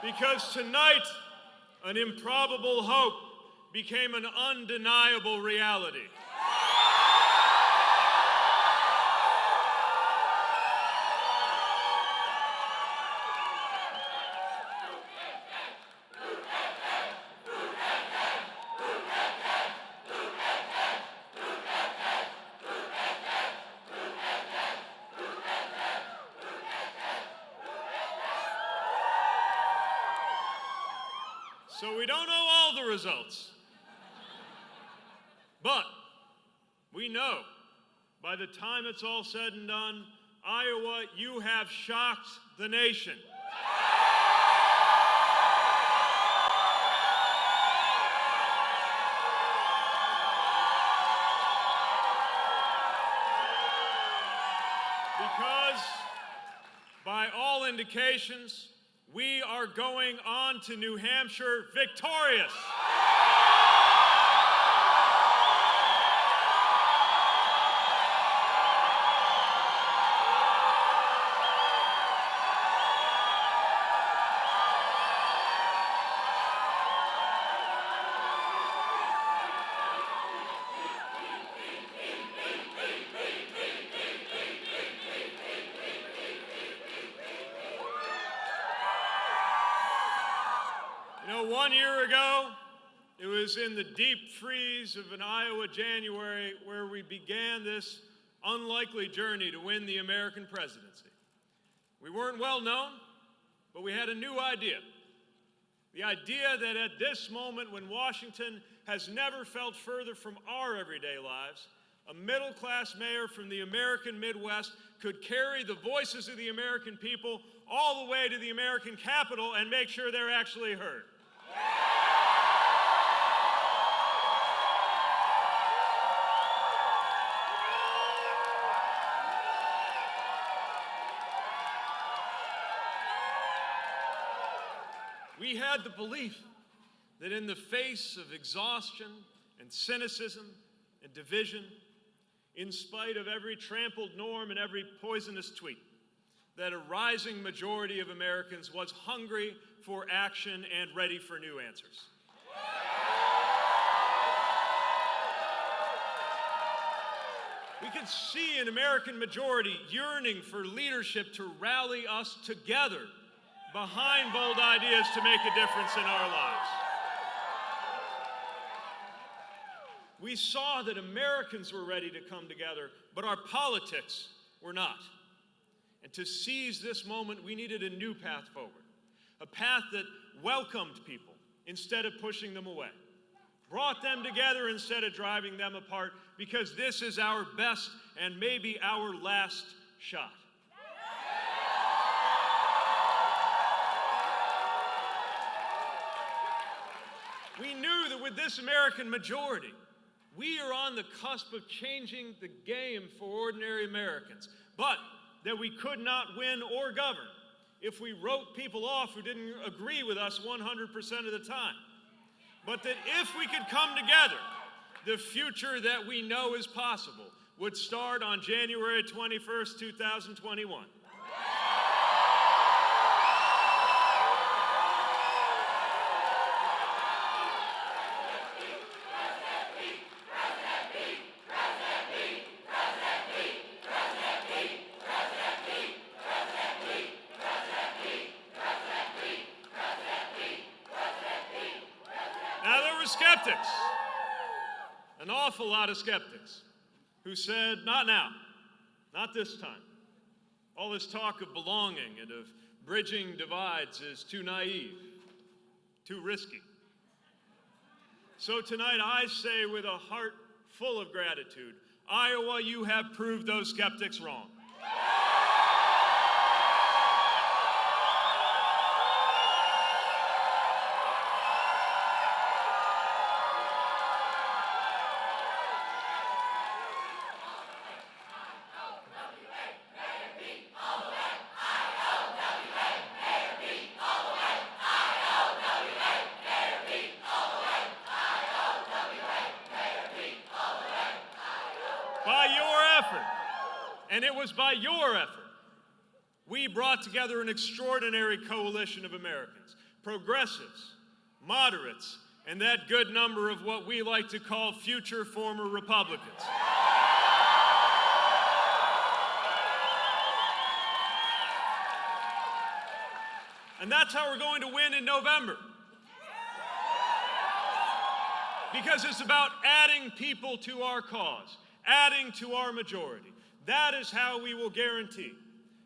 Because tonight, an improbable hope became an undeniable reality. So we don't know all the results, but we know by the time it's all said and done, Iowa, you have shocked the nation. Because by all indications, we are going on to New Hampshire victorious. You know, 1 year ago, it was in the deep freeze of an Iowa January where we began this unlikely journey to win the American presidency. We weren't well known, but we had a new idea. The idea that at this moment when Washington has never felt further from our everyday lives, a middle-class mayor from the American Midwest could carry the voices of the American people all the way to the American Capitol and make sure they're actually heard. We had the belief that in the face of exhaustion and cynicism and division, in spite of every trampled norm and every poisonous tweet, that a rising majority of Americans was hungry for action and ready for new answers. We could see an American majority yearning for leadership to rally us together behind bold ideas to make a difference in our lives. We saw that Americans were ready to come together, but our politics were not. And to seize this moment, we needed a new path forward, a path that welcomed people instead of pushing them away, brought them together instead of driving them apart, because this is our best and maybe our last shot. We knew that with this American majority, we are on the cusp of changing the game for ordinary Americans, but that we could not win or govern if we wrote people off who didn't agree with us 100% of the time. But that if we could come together, the future that we know is possible would start on January 21st, 2021. Now, there were skeptics, an awful lot of skeptics, who said, not now, not this time. All this talk of belonging and of bridging divides is too naive, too risky. So tonight I say with a heart full of gratitude, Iowa, you have proved those skeptics wrong. By your effort, and it was by your effort, we brought together an extraordinary coalition of Americans, progressives, moderates, and that good number of what we like to call future former Republicans. And that's how we're going to win in November. Because it's about adding people to our cause, adding to our majority. That is how we will guarantee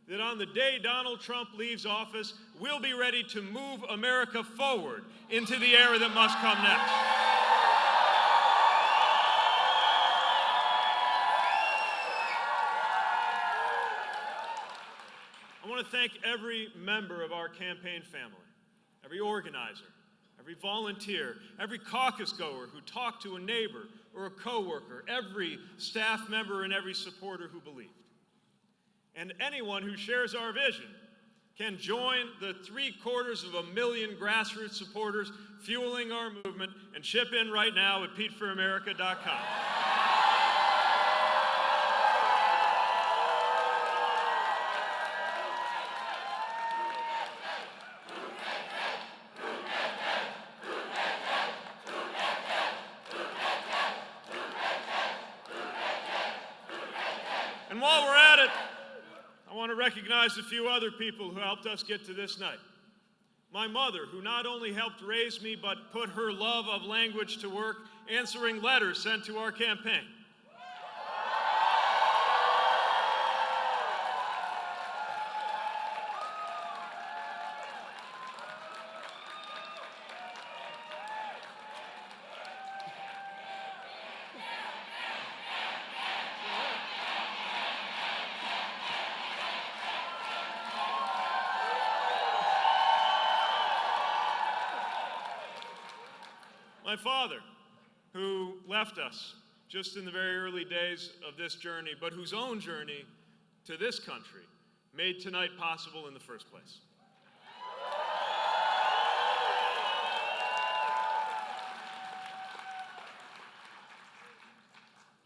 that on the day Donald Trump leaves office, we'll be ready to move America forward into the era that must come next. I want to thank every member of our campaign family, every organizer, every volunteer, every caucus goer who talked to a neighbor or a coworker, every staff member and every supporter who believed. And anyone who shares our vision can join the 750,000 grassroots supporters fueling our movement and chip in right now at PeteForAmerica.com. And while we're at it, I want to recognize a few other people who helped us get to this night. My mother, who not only helped raise me, but put her love of language to work answering letters sent to our campaign. My father, who left us just in the very early days of this journey, but whose own journey to this country made tonight possible in the first place.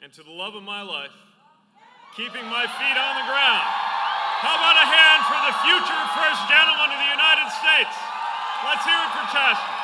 And to the love of my life, keeping my feet on the ground, how about a hand for the future First Gentleman of the United States? Let's hear it for Chester.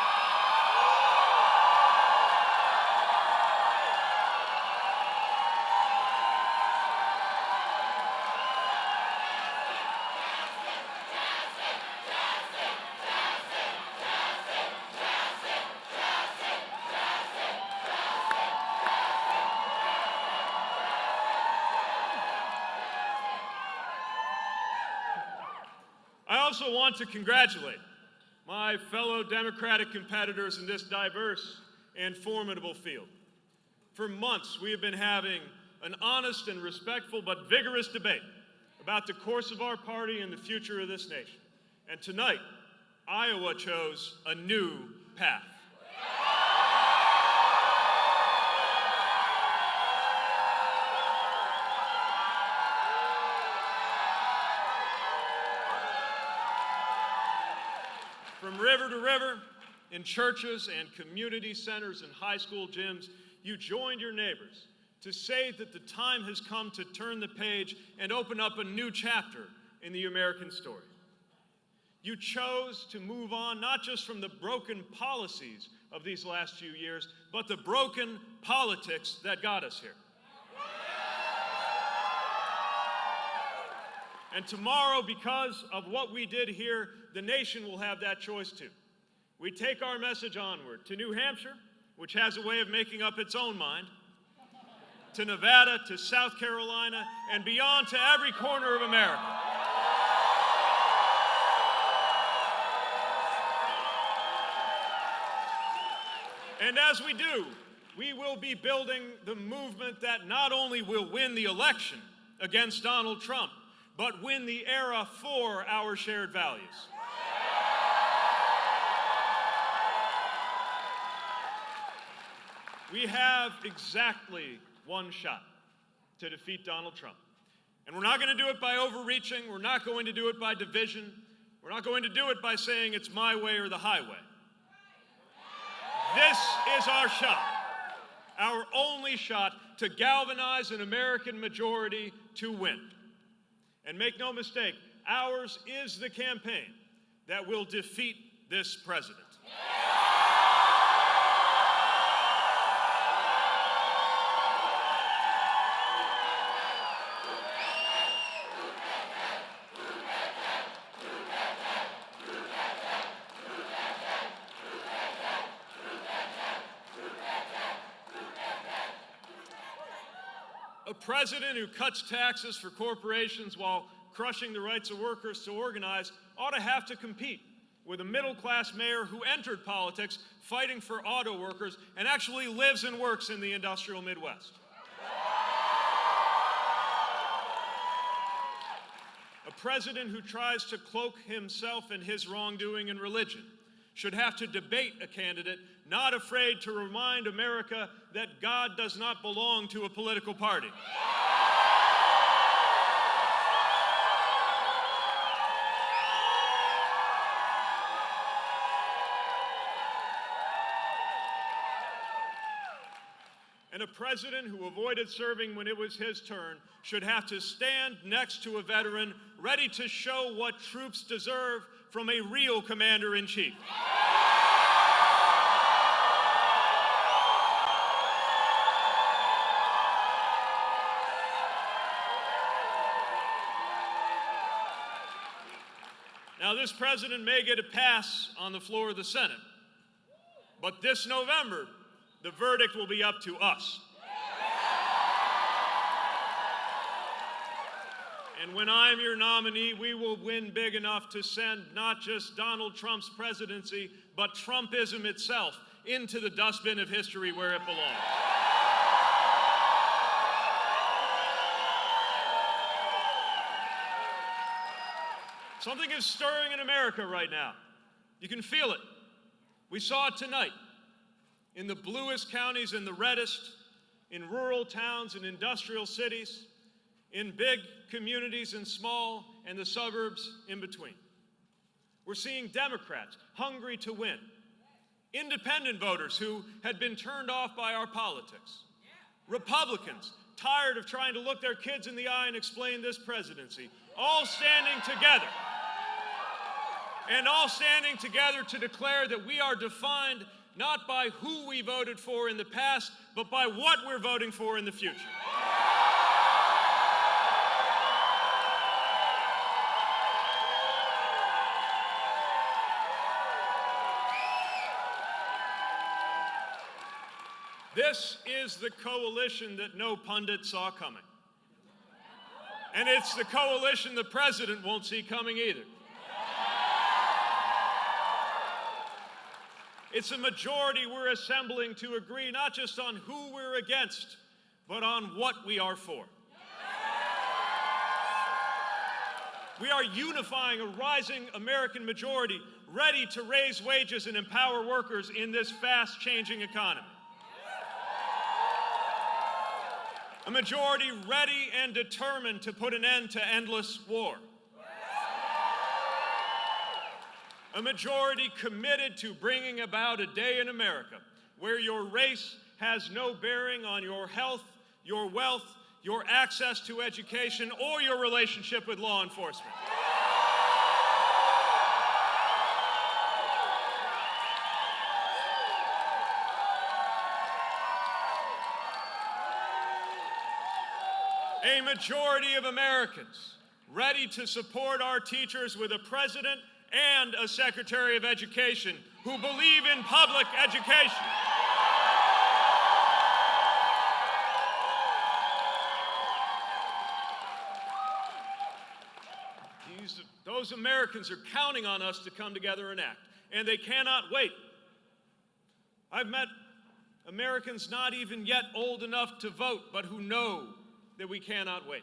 I also want to congratulate my fellow Democratic competitors in this diverse and formidable field. For months, we have been having an honest and respectful but vigorous debate about the course of our party and the future of this nation. And tonight, Iowa chose a new path. From river to river, in churches and community centers and high school gyms, you joined your neighbors to say that the time has come to turn the page and open up a new chapter in the American story. You chose to move on not just from the broken policies of these last few years, but the broken politics that got us here. And tomorrow, because of what we did here, the nation will have that choice too. We take our message onward to New Hampshire, which has a way of making up its own mind, to Nevada, to South Carolina, and beyond to every corner of America. And as we do, we will be building the movement that not only will win the election against Donald Trump, but win the era for our shared values. We have exactly one shot to defeat Donald Trump. And we're not going to do it by overreaching. We're not going to do it by division. We're not going to do it by saying it's my way or the highway. This is our shot, our only shot to galvanize an American majority to win. And make no mistake, ours is the campaign that will defeat this president. A president who cuts taxes for corporations while crushing the rights of workers to organize ought to have to compete with a middle-class mayor who entered politics fighting for auto workers and actually lives and works in the industrial Midwest. A president who tries to cloak himself and his wrongdoing in religion should have to debate a candidate not afraid to remind America that God does not belong to a political party. And a president who avoided serving when it was his turn should have to stand next to a veteran ready to show what troops deserve from a real commander-in-chief. Now, this president may get a pass on the floor of the Senate, but this November, the verdict will be up to us. And when I'm your nominee, we will win big enough to send not just Donald Trump's presidency, but Trumpism itself into the dustbin of history where it belongs. Something is stirring in America right now. You can feel it. We saw it tonight in the bluest counties and the reddest, in rural towns and industrial cities, in big communities and small, and the suburbs in between. We're seeing Democrats hungry to win, independent voters who had been turned off by our politics, Republicans tired of trying to look their kids in the eye and explain this presidency, all standing together. And all standing together to declare that we are defined not by who we voted for in the past, but by what we're voting for in the future. This is the coalition that no pundit saw coming. And it's the coalition the president won't see coming either. It's a majority we're assembling to agree not just on who we're against, but on what we are for. We are unifying a rising American majority ready to raise wages and empower workers in this fast-changing economy. A majority ready and determined to put an end to endless war. A majority committed to bringing about a day in America where your race has no bearing on your health, your wealth, your access to education, or your relationship with law enforcement. A majority of Americans ready to support our teachers with a president and a Secretary of Education who believe in public education. Those Americans are counting on us to come together and act, and they cannot wait. I've met Americans not even yet old enough to vote, but who know that we cannot wait.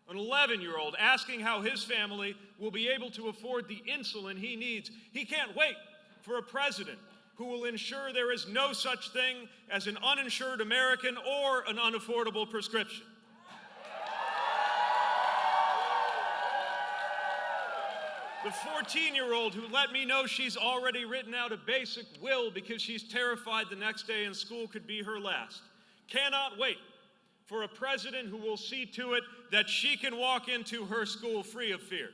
An 11-year-old asking how his family will be able to afford the insulin he needs. He can't wait for a president who will ensure there is no such thing as an uninsured American or an unaffordable prescription. The 14-year-old who let me know she's already written out a basic will because she's terrified the next day in school could be her last. Cannot wait for a president who will see to it that she can walk into her school free of fear.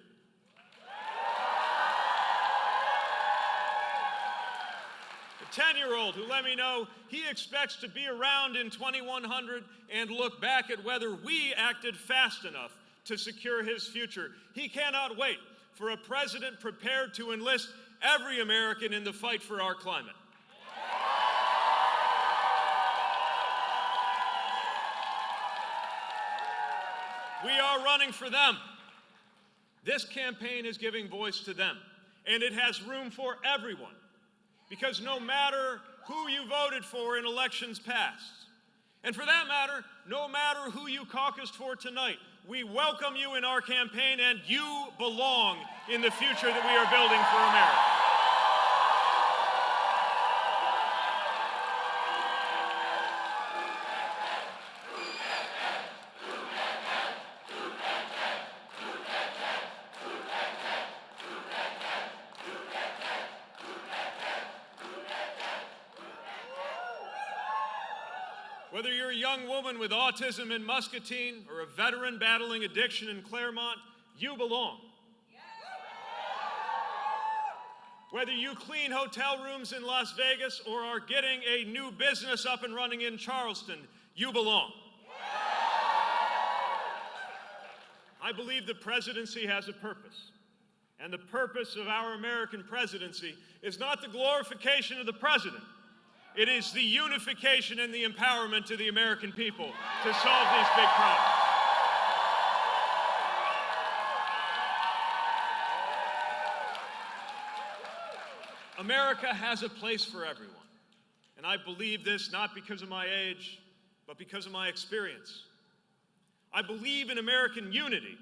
10-year-old who let me know he expects to be around in 2100 and look back at whether we acted fast enough to secure his future. He cannot wait for a president prepared to enlist every American in the fight for our climate. We are running for them. This campaign is giving voice to them, and it has room for everyone, because no matter who you voted for in elections past, and for that matter, no matter who you caucused for tonight, we welcome you in our campaign, and you belong in the future that we are building for America. Whether you're a young woman with autism in Muscatine or a veteran battling addiction in Claremont, you belong. Whether you clean hotel rooms in Las Vegas or are getting a new business up and running in Charleston, you belong. I believe the presidency has a purpose. And the purpose of our American presidency is not the glorification of the president. It is the unification and the empowerment to the American people to solve these big problems. America has a place for everyone. And I believe this not because of my age, but because of my experience. I believe in American unity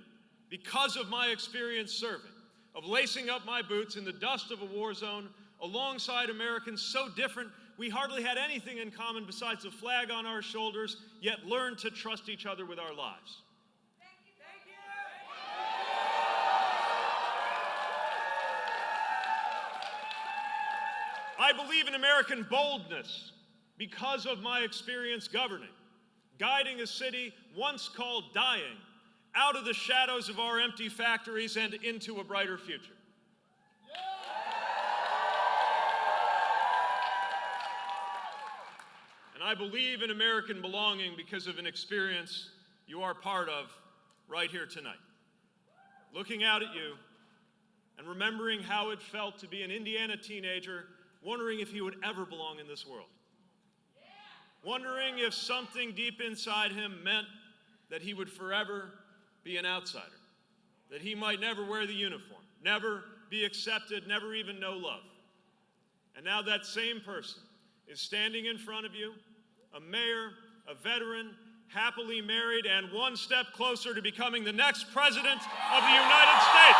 because of my experience serving, of lacing up my boots in the dust of a war zone alongside Americans so different we hardly had anything in common besides a flag on our shoulders, yet learned to trust each other with our lives. Thank you. I believe in American boldness because of my experience governing, guiding a city once called dying out of the shadows of our empty factories and into a brighter future. And I believe in American belonging because of an experience you are part of right here tonight. Looking out at you and remembering how it felt to be an Indiana teenager, wondering if he would ever belong in this world. Wondering if something deep inside him meant that he would forever be an outsider, that he might never wear the uniform, never be accepted, never even know love. And now that same person is standing in front of you, a mayor, a veteran, happily married, and one step closer to becoming the next president of the United States.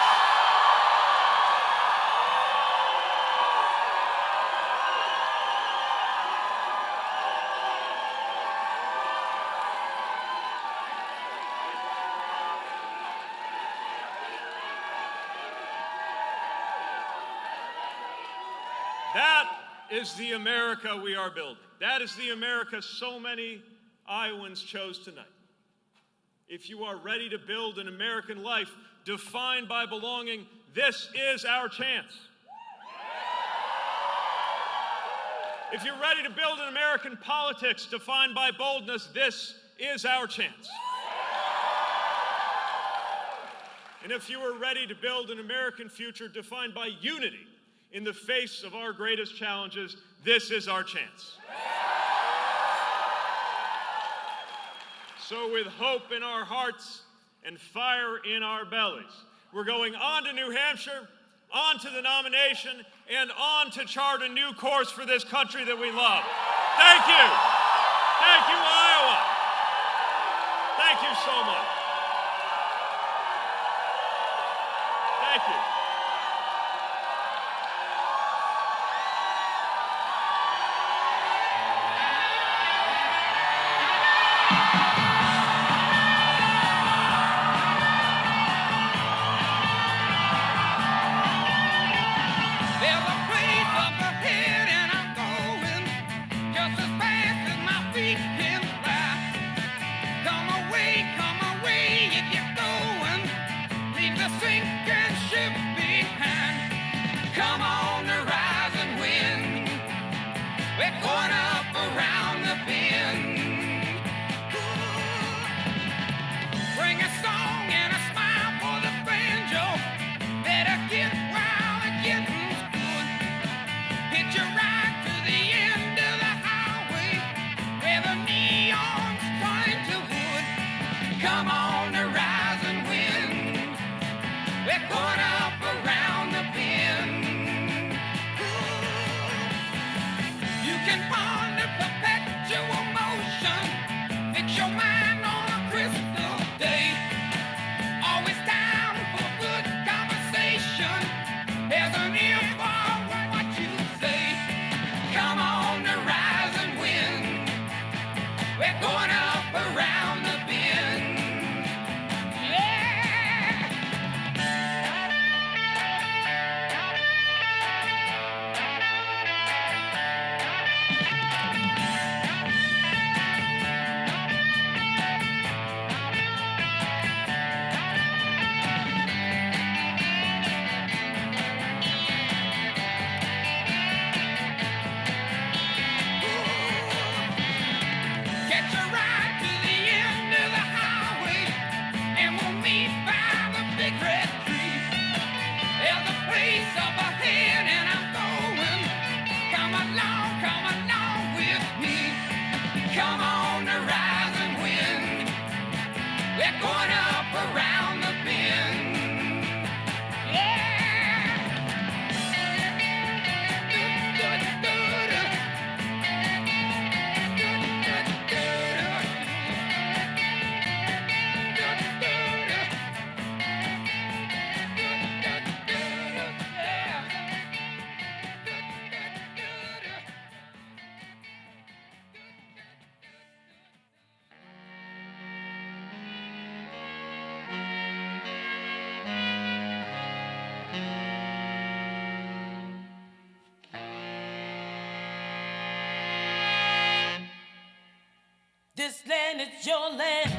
That is the America we are building. That is the America so many Iowans chose tonight. If you are ready to build an American life defined by belonging, this is our chance. If you're ready to build an American politics defined by boldness, this is our chance. And if you are ready to build an American future defined by unity in the face of our greatest challenges, this is our chance. So with hope in our hearts and fire in our bellies, we're going on to New Hampshire, on to the nomination, and on to chart a new course for this country that we love. Thank you. Thank you, Iowa. Thank you so much. Thank you. Come away This land is your land.